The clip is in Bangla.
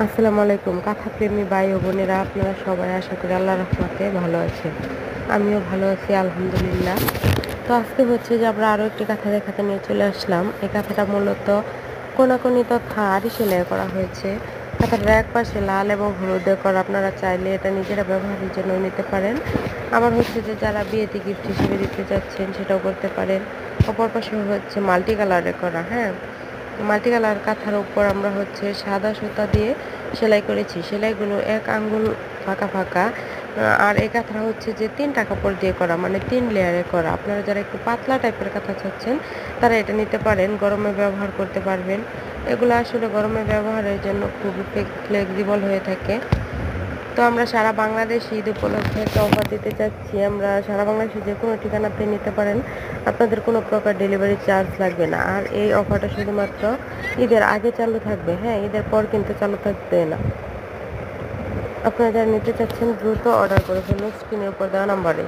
আসসালামু আলাইকুম কাঁথা প্রেমী ভাই ও বোনেরা, আপনারা সবাই আশা করি আল্লাহর রহমতে ভালো আছেন। আমিও ভালো আছি আলহামদুলিল্লাহ। তো আজকে হচ্ছে যে আমরা আরও একটি কাঁথা দেখাতে নিয়ে চলে আসলাম। এই কাঁথাটা মূলত কোনাকুনি তথা আড়ি সেলাই করা হয়েছে। কাঁথাটার এক পাশে লাল এবং হলুদে করা, আপনারা চাইলে এটা নিজেরা ব্যবহারের জন্য নিতে পারেন। আবার হচ্ছে যে যারা বিয়েতে গিফট হিসেবে দিতে যাচ্ছেন সেটাও করতে পারেন। অপর পাশে হচ্ছে মাল্টি কালারে করা, হ্যাঁ, মাল্টি কালার কাঁথার উপর আমরা হচ্ছে সাদা সুতা দিয়ে সেলাই করেছি। সেলাইগুলো এক আঙ্গুল ফাঁকা ফাঁকা। আর এই কাঁথাটা হচ্ছে যে 3টা কাপড় দিয়ে করা, মানে 3 লেয়ারে করা। আপনারা যারা একটু পাতলা টাইপের কাঁথা চাচ্ছেন তারা এটা নিতে পারেন, গরমে ব্যবহার করতে পারবেন। এগুলো আসলে গরমে ব্যবহারের জন্য খুবই ফ্লেক্সিবল হয়ে থাকে। তো আমরা সারা বাংলাদেশ ঈদ উপলক্ষে একটা অফার দিতে চাচ্ছি। আমরা সারা বাংলাদেশে যে কোনো ঠিকানাতে নিতে পারেন, আপনাদের কোনো প্রকার ডেলিভারি চার্জ লাগবে না। আর এই অফারটা শুধুমাত্র ঈদের আগে চালু থাকবে, হ্যাঁ, ঈদের পর কিন্তু চালু থাকবে না। আপনারা যারা নিতে চাচ্ছেন দ্রুত অর্ডার করে ফেলুন স্ক্রিনের উপর দেওয়া নাম্বারে।